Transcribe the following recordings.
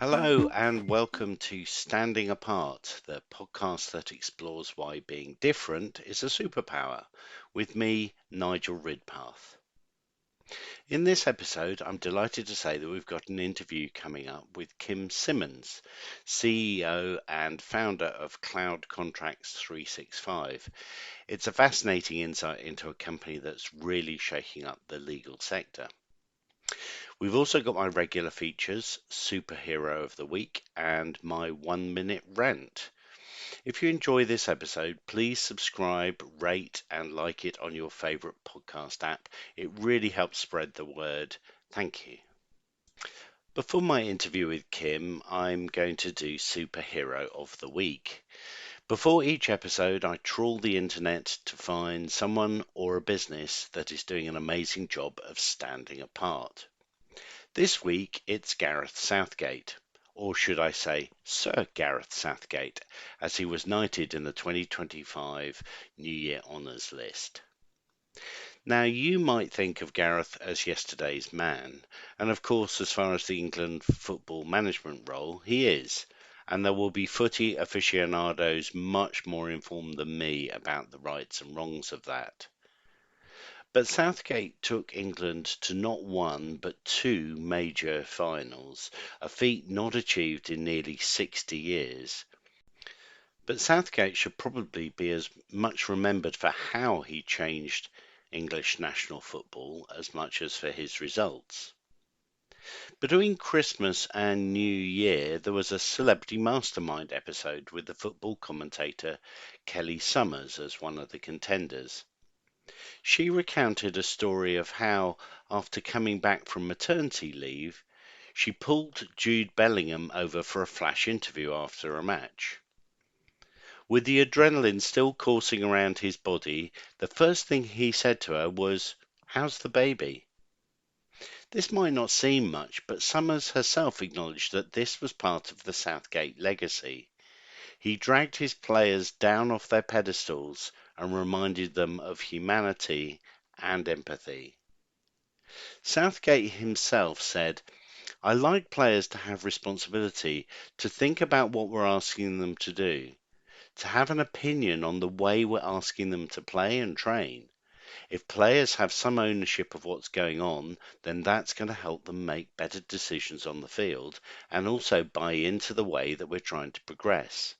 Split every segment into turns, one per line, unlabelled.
Hello and welcome to Standing Apart, the podcast that explores why being different is a superpower, with me, Nigel Ridpath. In this episode, I'm delighted to say that we've got an interview coming up with Kim Simmons, CEO and founder of Cloud Contracts 365. It's a fascinating insight into a company that's really shaking up the legal sector. We've also got my regular features, Superhero of the Week, and my 1 minute rant. If you enjoy this episode, please subscribe, rate, and like it on your favorite podcast app. It really helps spread the word. Thank you. Before my interview with Kim, I'm going to do Superhero of the Week. Before each episode, I trawl the internet to find someone or a business that is doing an amazing job of standing apart. This week it's Gareth Southgate, or should I say Sir Gareth Southgate, as he was knighted in the 2025 New Year Honours list. Now you might think of Gareth as yesterday's man, and of course as far as the England football management role, he is, and there will be footy aficionados much more informed than me about the rights and wrongs of that. But Southgate took England to not one but two major finals, a feat not achieved in nearly 60 years. But Southgate should probably be as much remembered for how he changed English national football as much as for his results. Between Christmas and New Year, there was a Celebrity Mastermind episode with the football commentator Kelly Summers as one of the contenders. She recounted a story of how, after coming back from maternity leave, she pulled Jude Bellingham over for a flash interview after a match. With the adrenaline still coursing around his body, the first thing he said to her was, "How's the baby?" This might not seem much, but Summers herself acknowledged that this was part of the Southgate legacy. He dragged his players down off their pedestals and reminded them of humanity and empathy. Southgate himself said, "I like players to have responsibility, to think about what we're asking them to do, to have an opinion on the way we're asking them to play and train. If players have some ownership of what's going on, then that's going to help them make better decisions on the field and also buy into the way that we're trying to progress."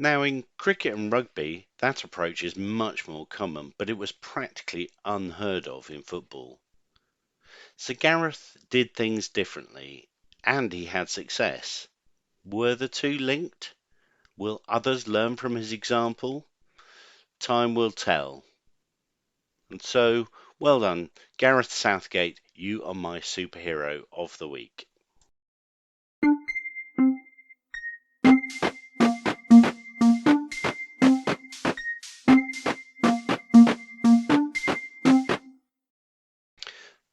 Now, in cricket and rugby, that approach is much more common, but it was practically unheard of in football. So Gareth did things differently, and he had success. Were the two linked? Will others learn from his example? Time will tell. And so, well done, Gareth Southgate, you are my superhero of the week.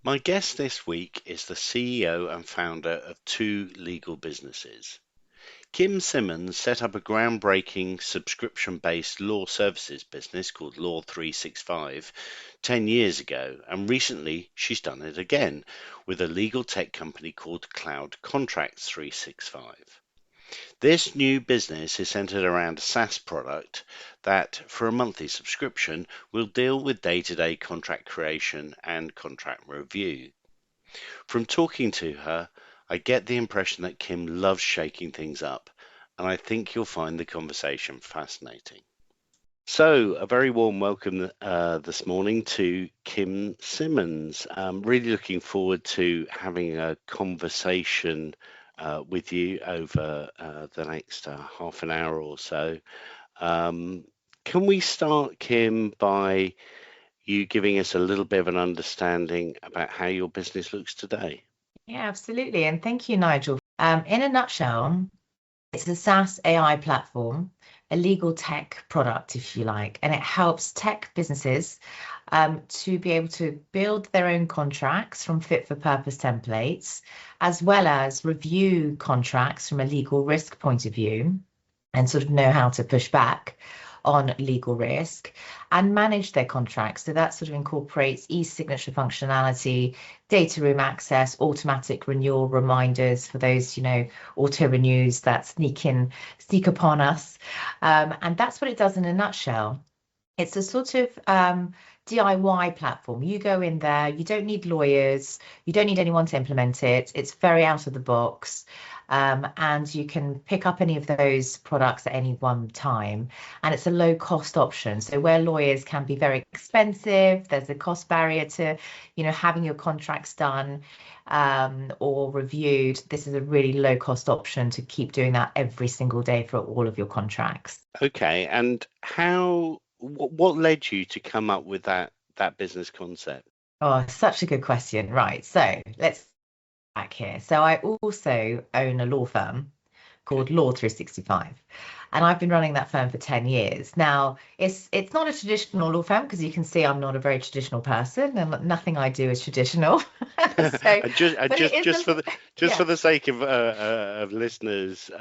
My guest this week is the CEO and founder of two legal businesses. Kim Simmons set up a groundbreaking subscription-based law services business called Law 365 10 years ago, and recently she's done it again with a legal tech company called Cloud Contracts 365. This new business is centered around a SaaS product that, for a monthly subscription, will deal with day-to-day contract creation and contract review. From talking to her, I get the impression that Kim loves shaking things up, and I think you'll find the conversation fascinating. So, a very warm welcome this morning to Kim Simmons. Really looking forward to having a conversation with you over the next half an hour or so. Can we start, Kim, by you giving us a little bit of an understanding about how your business looks today?
Yeah, absolutely. And thank you, Nigel. In a nutshell, it's a SaaS AI platform, a legal tech product, if you like, and it helps tech businesses to be able to build their own contracts from fit for purpose templates, as well as review contracts from a legal risk point of view and sort of know how to push back on legal risk and manage their contracts. So that sort of incorporates e-signature functionality, data room access, automatic renewal reminders for those, auto renews that sneak upon us. And that's what it does in a nutshell. It's a sort of DIY platform. You go in there, you don't need lawyers, you don't need anyone to implement it. It's very out of the box. And you can pick up any of those products at any one time. And it's a low cost option. So where lawyers can be very expensive, there's a cost barrier to, having your contracts done or reviewed. This is a really low cost option to keep doing that every single day for all of your contracts.
Okay, and what led you to come up with that business concept?
Oh, such a good question. Right. So let's back here. So I also own a law firm
Okay.
called Law 365. And I've been running that firm for 10 years. Now, it's not a traditional law firm because you can see I'm not a very traditional person and nothing I do is traditional. So,
And just
but it is
just for
yeah.
the sake of listeners,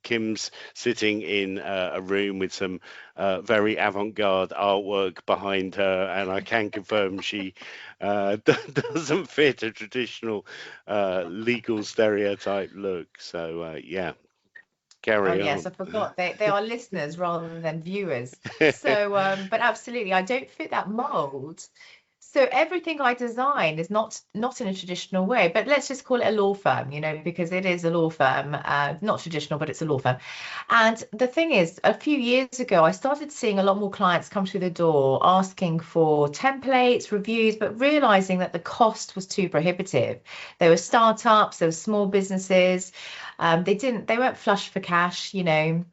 Kim's sitting in a room with some very avant-garde artwork behind her, and I can confirm she doesn't fit a traditional legal stereotype look. So yeah,
Oh
carry
yes,
on.
I forgot. They are listeners rather than viewers. So but absolutely I don't fit that mold. So everything I design is not in a traditional way, but let's just call it a law firm, because it is a law firm, not traditional, but it's a law firm. And the thing is, a few years ago, I started seeing a lot more clients come through the door asking for templates, reviews, but realizing that the cost was too prohibitive. There were startups, there were small businesses, they weren't flush for cash, um,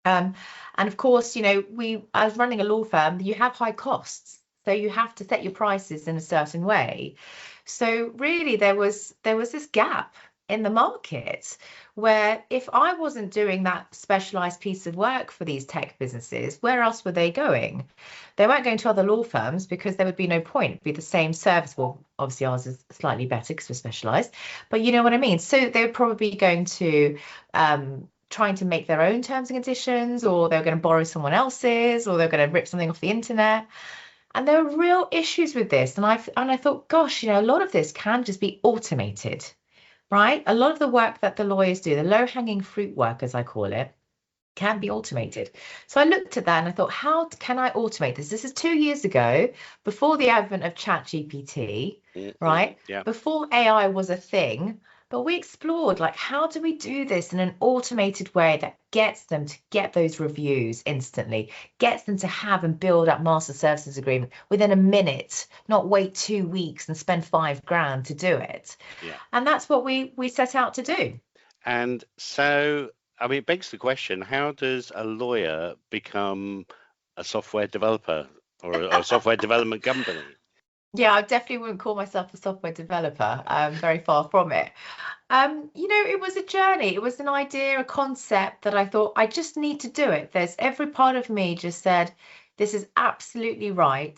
and of course, as running a law firm, you have high costs. So you have to set your prices in a certain way. So really there was this gap in the market where if I wasn't doing that specialized piece of work for these tech businesses, where else were they going? They weren't going to other law firms because there would be no point. It'd be the same service. Well, obviously ours is slightly better because we're specialized, but you know what I mean? So they were probably going to trying to make their own terms and conditions, or they're going to borrow someone else's, or they're going to rip something off the internet. And there were real issues with this. And I thought, gosh, a lot of this can just be automated, right? A lot of the work that the lawyers do, the low-hanging fruit work, as I call it, can be automated. So I looked at that and I thought, how can I automate this? This is 2 years ago, before the advent of ChatGPT, right?
Yeah.
Before AI was a thing. But we explored, like, how do we do this in an automated way that gets them to get those reviews instantly, gets them to have and build up master services agreement within a minute, not wait 2 weeks and spend 5 grand to do it.
Yeah.
And that's what we set out to do.
And so, I mean, it begs the question, how does a lawyer become a software developer or a software development company?
Yeah, I definitely wouldn't call myself a software developer. Very far from it. It was a journey. It was an idea, a concept that I thought I just need to do it. There's every part of me just said, this is absolutely right.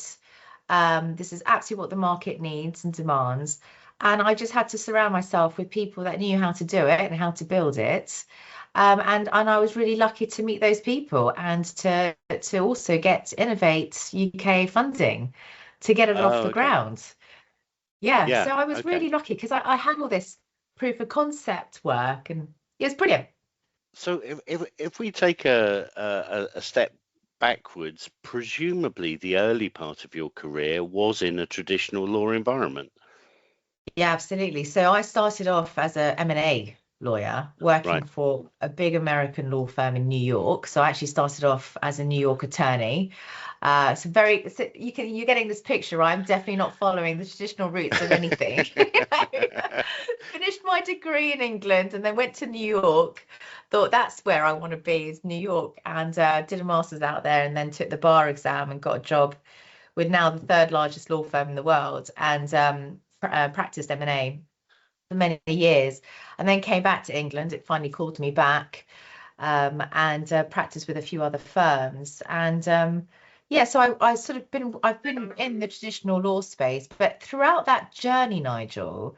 This is absolutely what the market needs and demands. And I just had to surround myself with people that knew how to do it and how to build it. And I was really lucky to meet those people and to also get Innovate UK funding to get it off
Oh,
the
okay.
ground. Yeah,
Yeah,
so I was
okay.
really lucky because I had all this proof of concept work and it was brilliant.
So if we take a step backwards, presumably the early part of your career was in a traditional law environment,
Yeah, absolutely. So I started off as a M&A lawyer working
right?
for a big American law firm in New York. So I actually started off as a New York attorney. So you're getting this picture, right? I'm definitely not following the traditional routes of anything. Finished my degree in England and then went to New York. Thought that's where I want to be is New York, and did a master's out there and then took the bar exam and got a job with now the third largest law firm in the world, and practiced M&A for many years, and then came back to England. It finally called me back, and practiced with a few other firms. And yeah, so I've been in the traditional law space, but throughout that journey, Nigel,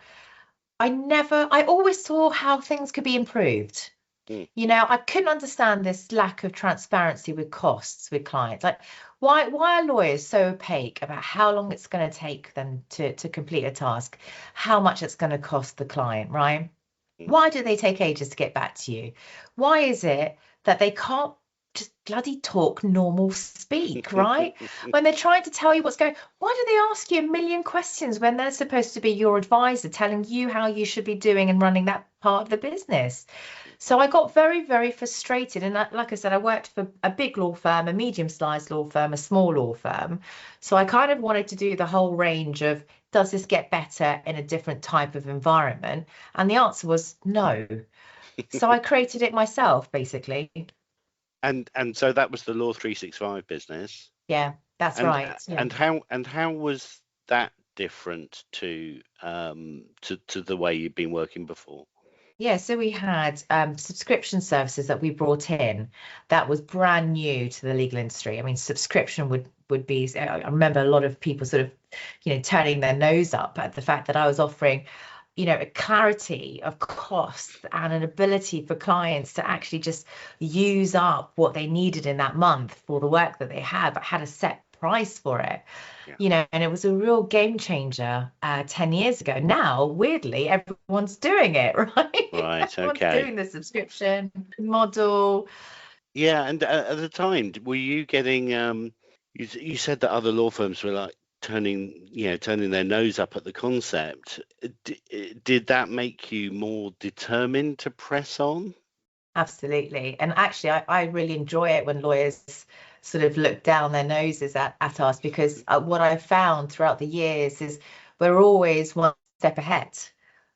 I always saw how things could be improved.
Mm.
I couldn't understand this lack of transparency with costs with clients. Like, why are lawyers so opaque about how long it's going to take them to complete a task, how much it's going to cost the client, right?
Mm.
Why do they take ages to get back to you? Why is it that they can't just bloody talk normal speak, right? When they're trying to tell you what's going, why do they ask you a million questions when they're supposed to be your advisor, telling you how you should be doing and running that part of the business? So I got very, very frustrated. And like I said, I worked for a big law firm, a medium-sized law firm, a small law firm. So I kind of wanted to do the whole range of, does this get better in a different type of environment? And the answer was no. So I created it myself, basically.
And so that was the Law 365 business.
Yeah, that's
And
right. Yeah.
how was that different to the way you've been working before?
Yeah, so we had subscription services that we brought in that was brand new to the legal industry. I mean, subscription would be, I remember a lot of people sort of, turning their nose up at the fact that I was offering, a clarity of costs and an ability for clients to actually just use up what they needed in that month for the work that they had, but had a set price for it.
Yeah.
And it was a real game changer 10 years ago. Now, weirdly, everyone's doing it, right?
Right.
Everyone's
Okay.
doing the subscription model.
Yeah. And at the time, were you getting you said that other law firms were like turning their nose up at the concept. Did that make you more determined to press on?
Absolutely. And actually, I really enjoy it when lawyers sort of look down their noses at us because what I've found throughout the years is we're always one step ahead.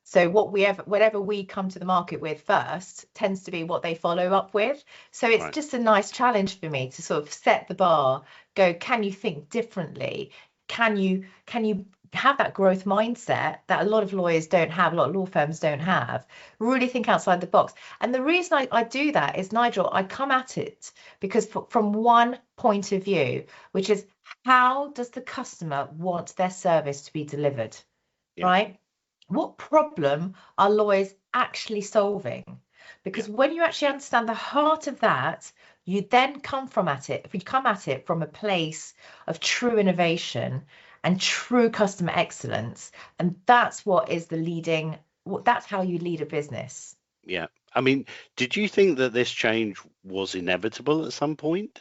So whatever we come to the market with first tends to be what they follow up with. So it's
Right.
just a nice challenge for me to sort of set the bar, go, can you think differently? Can you have that growth mindset that a lot of lawyers don't have, a lot of law firms don't have? Really think outside the box. And the reason I do that is, Nigel, I come at it because from one point of view, which is how does the customer want their service to be delivered,
Yeah.
right? What problem are lawyers actually solving?
Yeah.
Because when you actually understand the heart of that, you then if you come at it from a place of true innovation and true customer excellence, and that's what is that's how you lead a business.
Yeah. I mean, did you think that this change was inevitable at some point?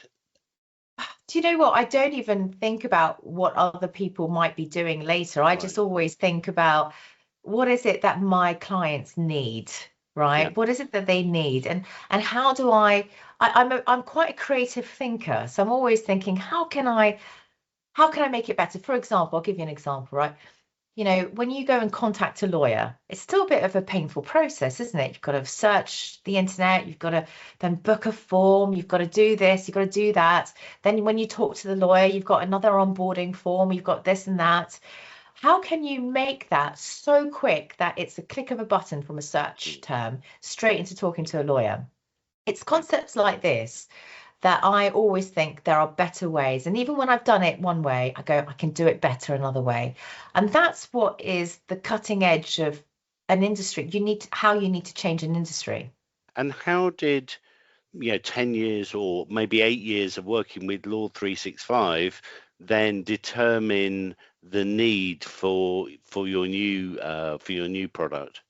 Do you know what? I don't even think about what other people might be doing later. I just
Right.
always think about what is it that my clients need,
Yeah.
right? What is it that they need? And how do I'm quite a creative thinker. So I'm always thinking, how can I make it better? For example, I'll give you an example, right? When you go and contact a lawyer, it's still a bit of a painful process, isn't it? You've got to search the internet, you've got to then book a form, you've got to do this, you've got to do that. Then when you talk to the lawyer, you've got another onboarding form, you've got this and that. How can you make that so quick that it's a click of a button from a search
Mm.
term straight into talking to a lawyer? It's
Yeah.
concepts like this that I always think there are better ways. And even when I've done it one way, I go, I can do it better another way. And that's what is the cutting edge of an industry. How you need to change an industry.
And how did 10 years or maybe 8 years of working with Law 365 then determine the need for your new product?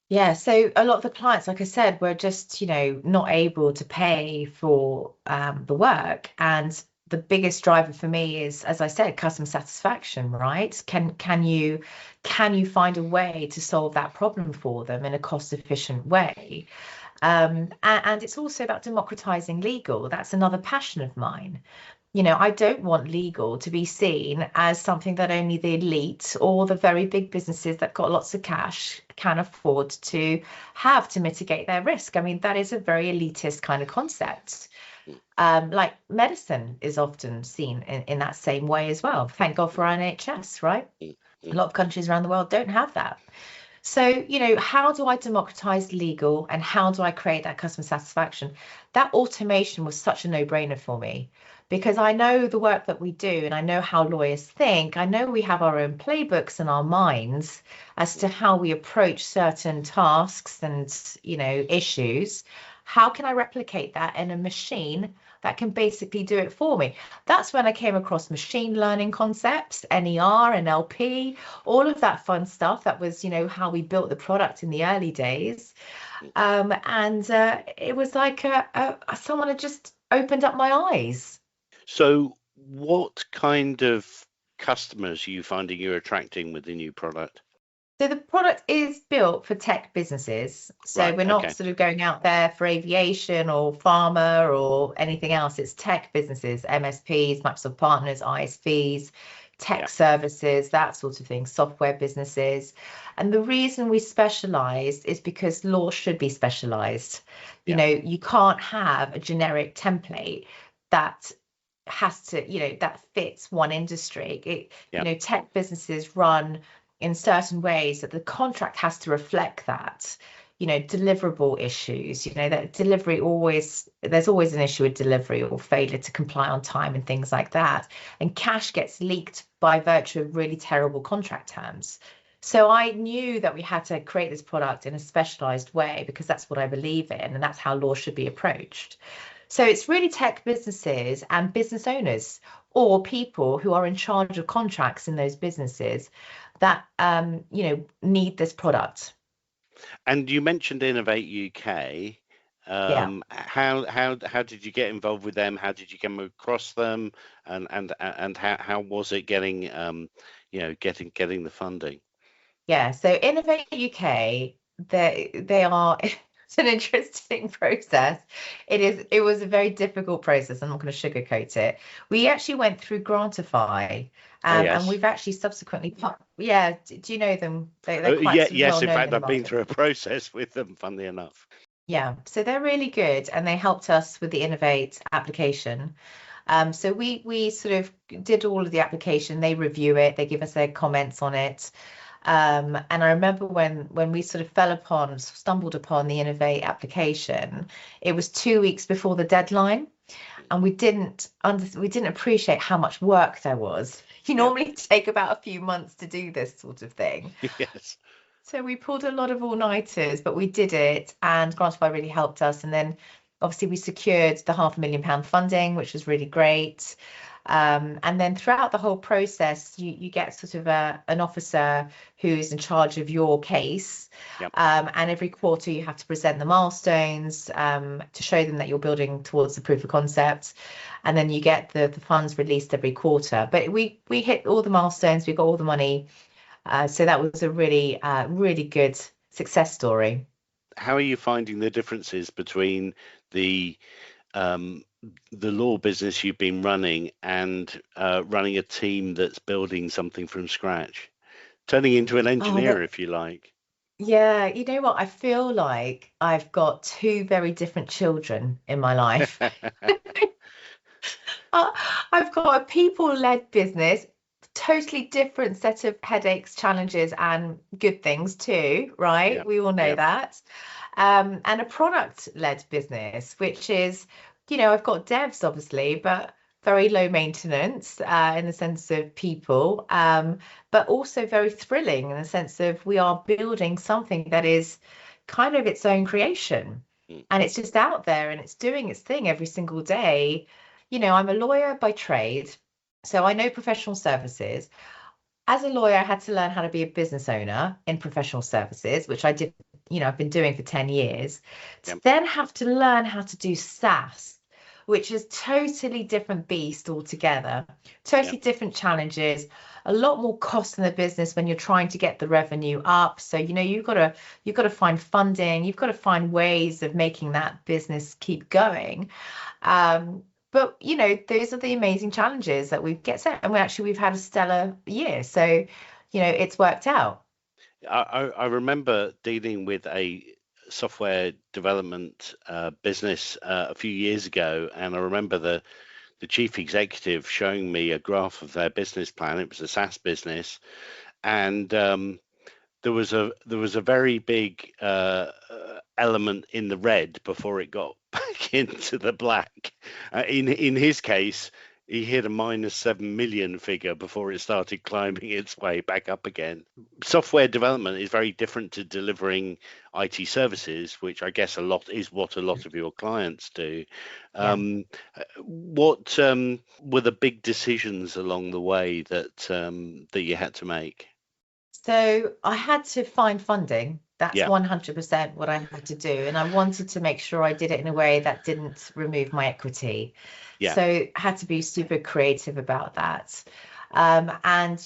Yeah, so a lot of the clients, like I said, were just, not able to pay for the work. And the biggest driver for me is, as I said, customer satisfaction, right? Can you find a way to solve that problem for them in a cost efficient way? And it's also about democratizing legal. That's another passion of mine. I don't want legal to be seen as something that only the elite or the very big businesses that got lots of cash can afford to have to mitigate their risk. I mean, that is a very elitist kind of concept.
Mm.
Like medicine is often seen in that same way as well. Thank God for our NHS, right?
Mm.
A
Mm.
lot of countries around the world don't have that. So, how do I democratize legal and how do I create that customer satisfaction? That automation was such a no-brainer for me because I know the work that we do and I know how lawyers think. I know we have our own playbooks in our minds as to how we approach certain tasks and, issues. How can I replicate that in a machine that can basically do it for me? That's when I came across machine learning concepts, NER, NLP, all of that fun stuff. That was, how we built the product in the early days. And it was like someone had just opened up my eyes.
So, what kind of customers are you finding you're attracting with the new product?
So the product is built for tech businesses. So
Right.
we're not
Okay.
sort of going out there for aviation or pharma or anything else. It's tech businesses, MSPs, Microsoft partners, ISVs,
Yeah.
tech services, that sort of thing, software businesses. And the reason we specialized is because law should be specialized.
Yeah.
You can't have a generic template that has to, that fits one industry.
Yeah.
Tech businesses run in certain ways that the contract has to reflect that. Deliverable issues, that delivery there's always an issue with delivery or failure to comply on time and things like that. And cash gets leaked by virtue of really terrible contract terms. So I knew that we had to create this product in a specialized way because that's what I believe in and that's how law should be approached. So it's really tech businesses and business owners or people who are in charge of contracts in those businesses that need this product.
And you mentioned Innovate UK.
Yeah.
How did you get involved with them? How did you come across them? And how was it getting getting the funding?
Yeah, so Innovate UK, they are it's an interesting process. It was a very difficult process. I'm not going to sugarcoat it. We actually went through Grantify,
Oh
and
yes.
we've actually subsequently yeah, do you know them? They're quite
Yeah,
sort of well
yes. In
known
fact,
in the
I've been
market.
through a process with them, funnily enough.
Yeah, so they're really good and they helped us with the Innovate application. So we sort of did all of the application, they review it, they give us their comments on it. And I remember when we sort of stumbled upon the Innovate application, it was 2 weeks before the deadline, and we didn't appreciate how much work there was. You
Yeah.
normally take about a few months to do this sort of thing.
Yes.
So we pulled a lot of all-nighters, but we did it, and Grantify really helped us. And then obviously we secured the £500,000 funding, which was really great. And then throughout the whole process, you get sort of an officer who's in charge of your case.
Yep.
And every quarter you have to present the milestones to show them that you're building towards the proof of concept. And then you get the funds released every quarter. But we hit all the milestones, we got all the money. So that was a really, really good success story.
How are you finding the differences between the um, the law business you've been running and running a team that's building something from scratch, turning into an
Oh,
engineer, if you like?
yeah, you know what? I feel like I've got two very different children in my life. Uh, I've got a people-led business, totally different set of headaches, challenges, and good things too,
Yeah,
right? We all know
yeah,
that. And a product-led business, which is, I've got devs obviously, but very low maintenance in the sense of people, but also very thrilling in the sense of we are building something that is kind of its own creation.
mm,
And it's just out there and it's doing its thing every single day. I'm a lawyer by trade, so I know professional services. As a lawyer, I had to learn how to be a business owner in professional services, which I did, I've been doing for 10 years, to
yeah,
then have to learn how to do SaaS, which is totally different beast altogether,
yeah,
totally different challenges, a lot more cost in the business when you're trying to get the revenue up. So, you've got to find funding, you've got to find ways of making that business keep going. But those are the amazing challenges that we get set, and we've had a stellar year, so it's worked out.
I remember dealing with a software development business a few years ago, and I remember the chief executive showing me a graph of their business plan. It was a SaaS business, and there was a very big element in the red before it got back into the black. In his case, he hit a -7 million figure before it started climbing its way back up again. Software development is very different to delivering IT services, which I guess a lot is what a lot of your clients do.
Yeah.
What were the big decisions along the way that you had to make?
So I had to find funding. That's
Yeah,
100% what I had to do. And I wanted to make sure I did it in a way that didn't remove my equity.
yeah,
So I had to be super creative about that. And,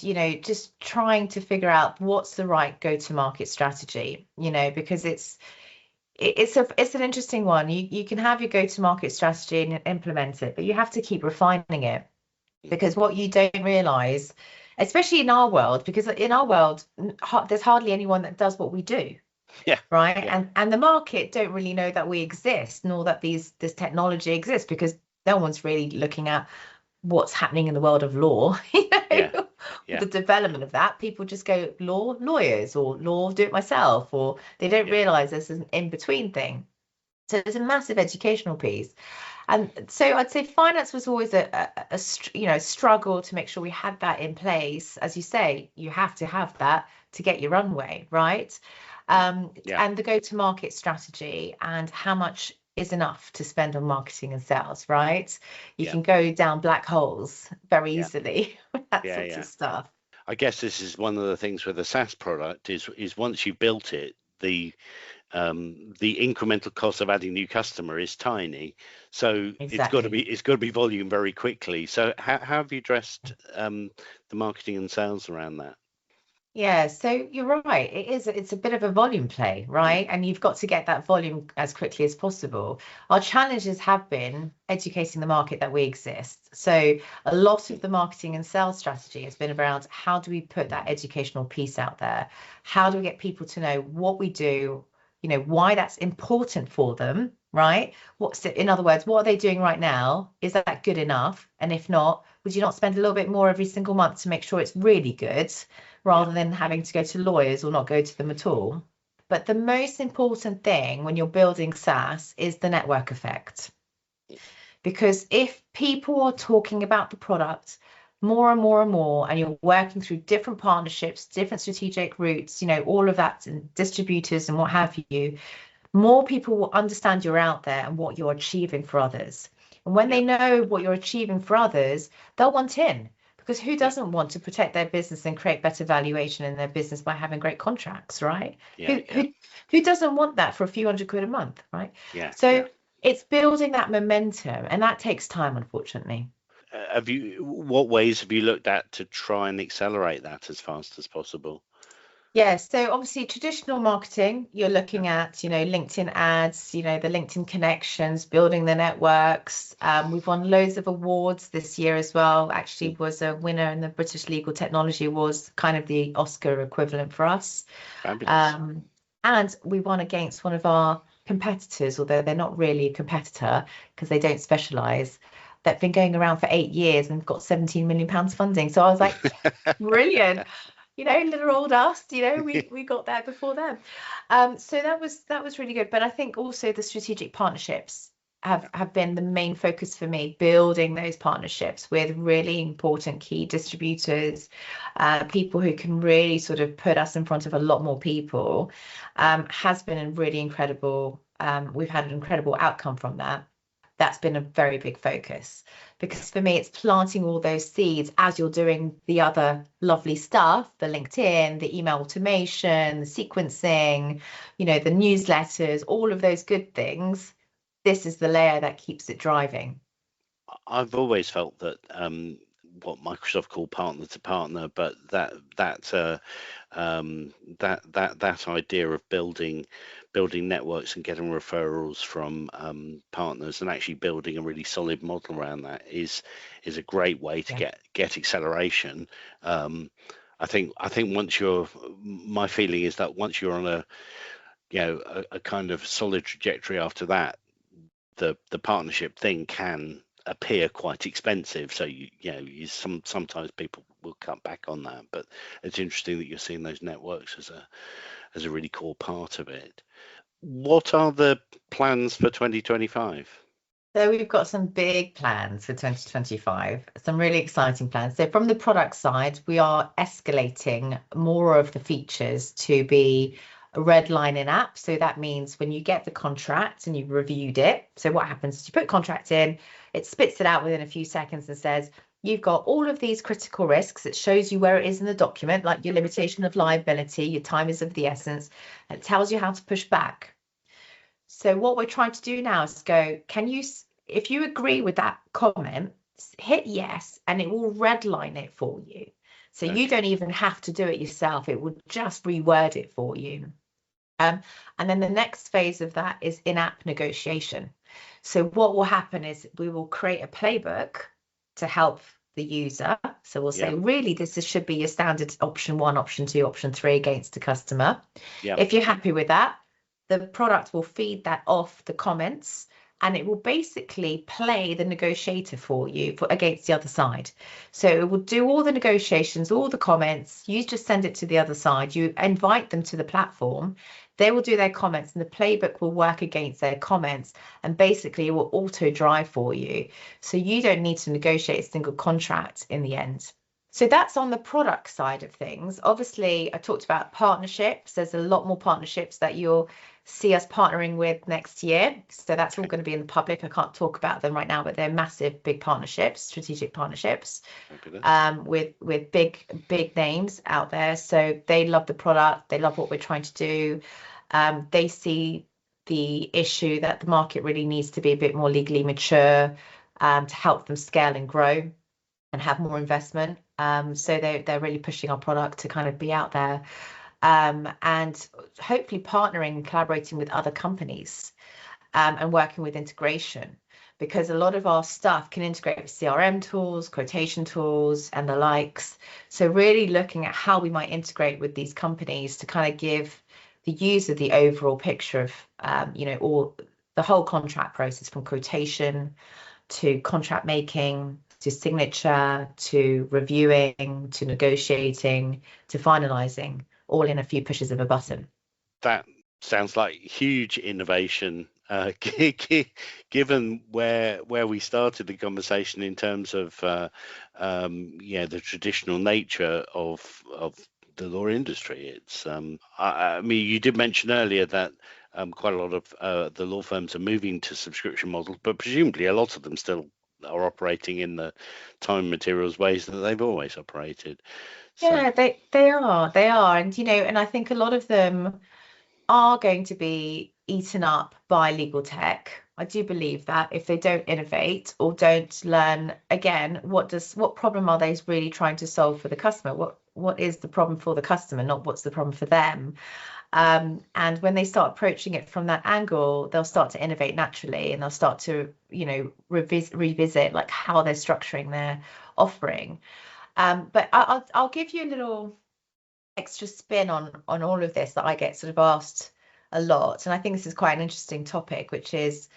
just trying to figure out what's the right go-to-market strategy, because it's an interesting one. You can have your go-to-market strategy and implement it, but you have to keep refining it because what you don't realize, especially in our world, because in our world, there's hardly anyone that does what we do,
yeah,
right?
yeah,
And the market don't really know that we exist, nor that this technology exists, because no one's really looking at what's happening in the world of law,
yeah,
with
yeah,
the development of that. People just go law, lawyers, or law, do it myself, or they don't
yeah,
realize there's an in-between thing. So it's a massive educational piece. And so I'd say finance was always a struggle to make sure we had that in place. As you say, you have to have that to get your runway, right?
yeah,
And the go-to-market strategy and how much is enough to spend on marketing and sales, right? You
yeah,
can go down black holes very
yeah,
easily with that
yeah,
sorts of
yeah.
stuff.
I guess this is one of the things with a SaaS product is once you built it, the incremental cost of adding new customer is tiny, so
Exactly.
it's got to be volume very quickly. So how have you addressed the marketing and sales around that?
Yeah, so you're right. It's a bit of a volume play,
Mm,
right? And you've got to get that volume as quickly as possible. Our challenges have been educating the market that we exist. So a lot of
mm,
the marketing and sales strategy has been around how do we put that educational piece out there? How do we get people to know what we do, why that's important for them, right? In other words, what are they doing right now? Is that good enough? And if not, would you not spend a little bit more every single month to make sure it's really good,
yeah,
rather than having to go to lawyers or not go to them at all? But the most important thing when you're building SaaS is the network effect. Because if people are talking about the product more and more and more, and you're working through different partnerships, different strategic routes, all of that, and distributors and what have you, more people will understand you're out there and what you're achieving for others. And when
yeah,
they know what you're achieving for others, they'll want in. Because who
yeah,
doesn't want to protect their business and create better valuation in their business by having great contracts, right?
yeah,
Who
yeah,
who who doesn't want that for a few hundred quid a month, right?
yeah, yeah.
So it's building that momentum, and that takes time, unfortunately.
Have you what ways have you looked at to try and accelerate that as fast as possible?
Yeah, so obviously traditional marketing, you're
Yeah,
looking at, LinkedIn ads, the LinkedIn connections, building the networks. We've won loads of awards this year as well. Actually,
mm,
was a winner in the British Legal Technology Awards, kind of the Oscar equivalent for us.
fabulous.
Um, and we won against one of our competitors, although they're not really a competitor because they don't specialize. That's been going around for 8 years and got 17 million pounds funding. So I was like, yeah, brilliant. Little old us, we got there before them. So that was really good. But I think also the strategic partnerships have been the main focus for me, building those partnerships with really important key distributors, people who can really sort of put us in front of a lot more people,
Yeah,
has been a really incredible. We've had an incredible outcome from that. That's been a very big focus,
yeah,
because for me it's planting all those seeds as you're doing the other lovely stuff, the LinkedIn, the email automation, the sequencing, the newsletters, all of those good things. This is the layer that keeps it driving.
I've always felt that what Microsoft call partner to partner, but um, that idea of building networks and getting referrals from partners and actually building a really solid model around that is a great way to
Yeah.
get acceleration. Um, I think once you're my feeling is that once you're on a kind of solid trajectory after that, the partnership thing can appear quite expensive. So sometimes people will cut back on that, but it's interesting that you're seeing those networks as a really core part of it. What are the plans for 2025?
So we've got some big plans for 2025, some really exciting plans. So from the product side, we are escalating more of the features to be a red line in app. So that means when you get the contract and you've reviewed it, so what happens is you put contract in, it spits it out within a few seconds and says, you've got all of these critical risks. It shows you where it is in the document, like your limitation of liability, your time is of the essence. It tells you how to push back. So what we're trying to do now is go, if you agree with that comment, hit yes, and it will redline it for you. So you
Okay.
don't even have to do it yourself. It will just reword it for you. And then the next phase of that is in-app negotiation. So what will happen is we will create a playbook to help the user. So we'll say,
Yeah.
really, should be your standard option 1, option 2, option 3 against the customer.
Yeah.
If you're happy with that, the product will feed that off the comments and it will basically play the negotiator for you against the other side. So it will do all the negotiations, all the comments. You just send it to the other side. You invite them to the platform. They will do their comments and the playbook will work against their comments and basically it will auto drive for you. So you don't need to negotiate a single contract in the end. So that's on the product side of things. Obviously, I talked about partnerships. There's a lot more partnerships that you'll see us partnering with next year. So that's all
Okay.
going to be in the public. I can't talk about them right now, but they're massive, big partnerships, strategic partnerships,
Fabulous.
with big names out there. So they love the product. They love what we're trying to do. They see the issue that the market really needs to be a bit more legally mature, to help them scale and grow and have more investment. So they're really pushing our product to kind of be out there, and hopefully partnering and collaborating with other companies, and working with integration, because a lot of our stuff can integrate with CRM tools, quotation tools, and the likes. So really looking at how we might integrate with these companies to kind of give the user the overall picture of, all the whole contract process from quotation to contract making, to signature, to reviewing, to negotiating, to finalizing, all in a few pushes of a button.
That sounds like huge innovation, given where we started the conversation in terms of the traditional nature of the law industry. It's I mean, you did mention earlier that quite a lot of the law firms are moving to subscription models, but presumably a lot of them still are operating in the time and materials ways that they've always operated. So
Yeah, they are, and I think a lot of them are going to be eaten up by legal tech. I do believe that if they don't innovate or don't learn again, what problem are they really trying to solve for the customer? What is the problem for the customer, not what's the problem for them? And when they start approaching it from that angle, they'll start to innovate naturally and they'll start to, revisit like how they're structuring their offering. But I'll give you a little extra spin on all of this that I get sort of asked a lot. And I think this is quite an interesting topic, which is,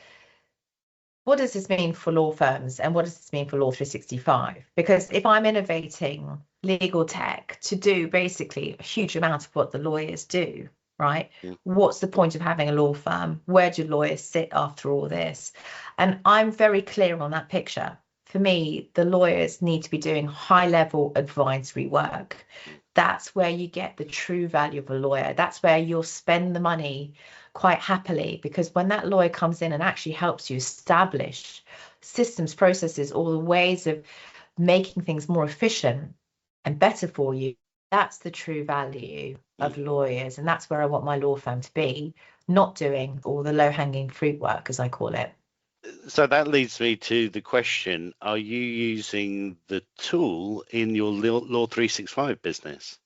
what does this mean for law firms and what does this mean for Law 365? Because if I'm innovating legal tech to do basically a huge amount of what the lawyers do, right?
mm,
What's the point of having a law firm? Where do lawyers sit after all this? And I'm very clear on that picture. For me, the lawyers need to be doing high level advisory work.
mm.
That's where you get the true value of a lawyer. That's where you'll spend the money quite happily, because when that lawyer comes in and actually helps you establish systems, processes, all the ways of making things more efficient and better for you, that's the true value of
Mm.
lawyers. And that's where I want my law firm to be, not doing all the low-hanging fruit work, as I call it.
So that leads me to the question, are you using the tool in your Law 365 business?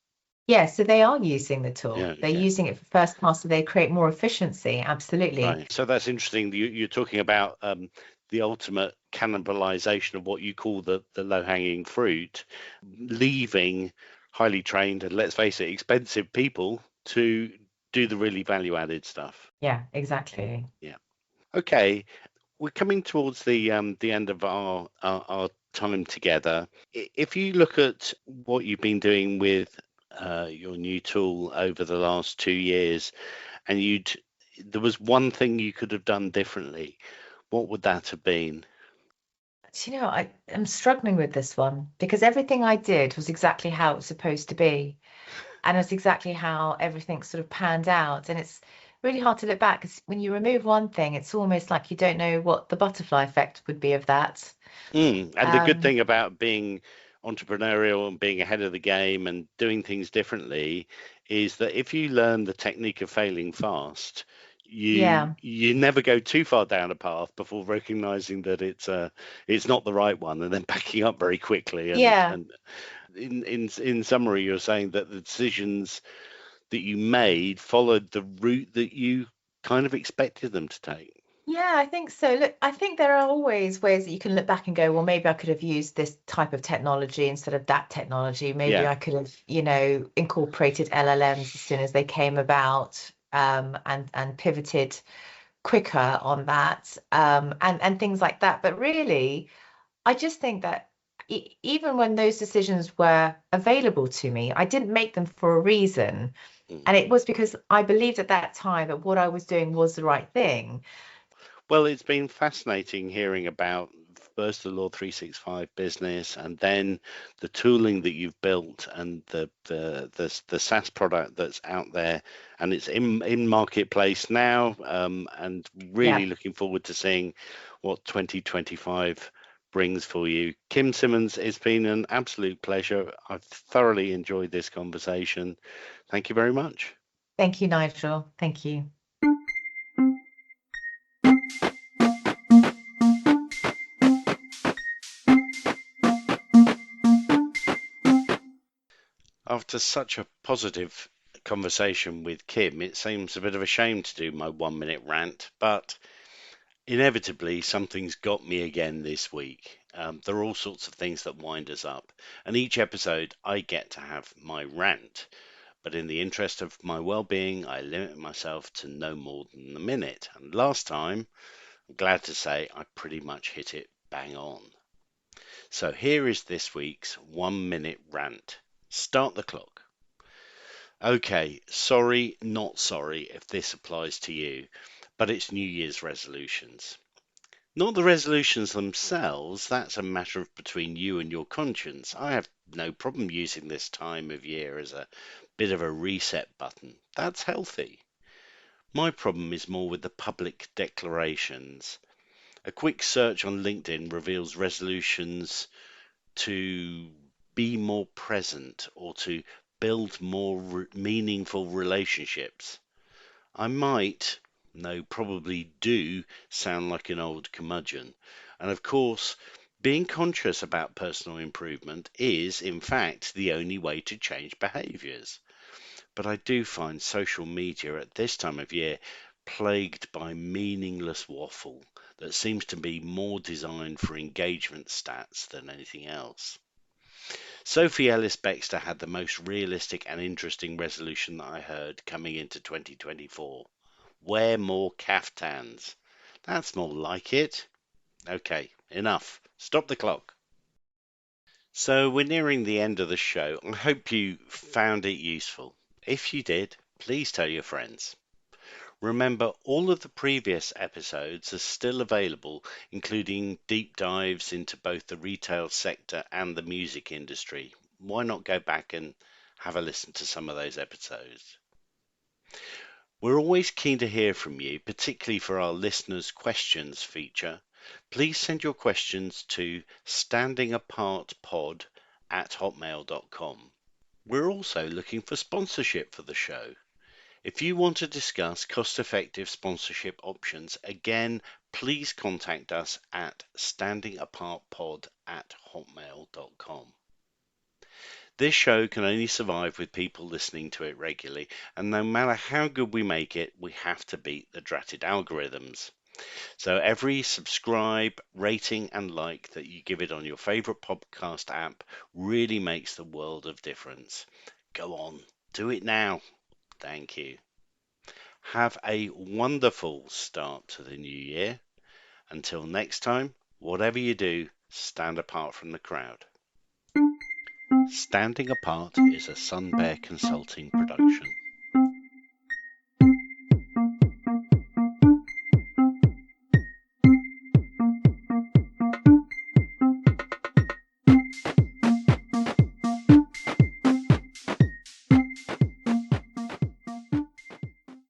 Yeah, so they are using the tool.
Yeah,
They're
okay.
using it for first pass, so they create more efficiency. Absolutely.
Right. So that's interesting. You're talking about the ultimate cannibalization of what you call the low-hanging fruit, leaving highly trained and, let's face it, expensive people to do the really value-added stuff.
Yeah, exactly.
Yeah. Okay. We're coming towards the end of our time together. If you look at what you've been doing with your new tool over the last 2 years, and there was one thing you could have done differently, What would that have been?
Do you know, I am struggling with this one because everything I did was exactly how it was supposed to be. And it's exactly how everything sort of panned out. And it's really hard to look back because when you remove one thing, it's almost like you don't know what the butterfly effect would be of that.
And the good
Um,
thing about being entrepreneurial and being ahead of the game and doing things differently is that if you learn the technique of failing fast,
yeah,
you never go too far down a path before recognizing that it's not the right one and then backing up very quickly. And
yeah.
and in summary, you're saying that the decisions that you made followed the route that you kind of expected them to take.
Yeah, I think so. Look, I think there are always ways that you can look back and go, well, maybe I could have used this type of technology instead of that technology. Maybe
Yeah.
I could have, incorporated LLMs as soon as they came about, and pivoted quicker on that, and things like that. But really, I just think that even when those decisions were available to me, I didn't make them for a reason.
Mm.
And it was because I believed at that time that what I was doing was the right thing.
Well, it's been fascinating hearing about first the Law 365 business and then the tooling that you've built and the SaaS product that's out there and it's in marketplace now, and really
Yeah.
looking forward to seeing what 2025 brings for you. Kim Simmons, it's been an absolute pleasure. I've thoroughly enjoyed this conversation. Thank you very much.
Thank you, Nigel. Thank you.
After such a positive conversation with Kim, it seems a bit of a shame to do my 1 minute rant, but inevitably something's got me again this week. There are all sorts of things that wind us up, and each episode I get to have my rant. But in the interest of my well-being, I limit myself to no more than a minute. And last time, I'm glad to say I pretty much hit it bang on. So here is this week's 1 minute rant. Start the clock. Okay, sorry, not sorry if this applies to you, but it's New Year's resolutions. Not the resolutions themselves, that's a matter of between you and your conscience. I have no problem using this time of year as a bit of a reset button. That's healthy. My problem is more with the public declarations. A quick search on LinkedIn reveals resolutions to be more present or to build more meaningful relationships. I might, no, probably do sound like an old curmudgeon. And of course, being conscious about personal improvement is, in fact, the only way to change behaviours. But I do find social media at this time of year plagued by meaningless waffle that seems to be more designed for engagement stats than anything else. Sophie Ellis Bextor had the most realistic and interesting resolution that I heard coming into 2024. Wear more caftans. That's more like it. Okay, enough. Stop the clock. So we're nearing the end of the show. I hope you found it useful. If you did, please tell your friends. Remember, all of the previous episodes are still available, including deep dives into both the retail sector and the music industry. Why not go back and have a listen to some of those episodes? We're always keen to hear from you, particularly for our listeners' questions feature. Please send your questions to standingapartpod@hotmail.com. We're also looking for sponsorship for the show. If you want to discuss cost-effective sponsorship options, again, please contact us at standingapartpod@hotmail.com. This show can only survive with people listening to it regularly, and no matter how good we make it, we have to beat the dratted algorithms. So every subscribe, rating, and like that you give it on your favorite podcast app really makes the world of difference. Go on, do it now. Thank you. Have a wonderful start to the new year. Until next time, whatever you do, stand apart from the crowd. Standing Apart is a Sun Bear Consulting production.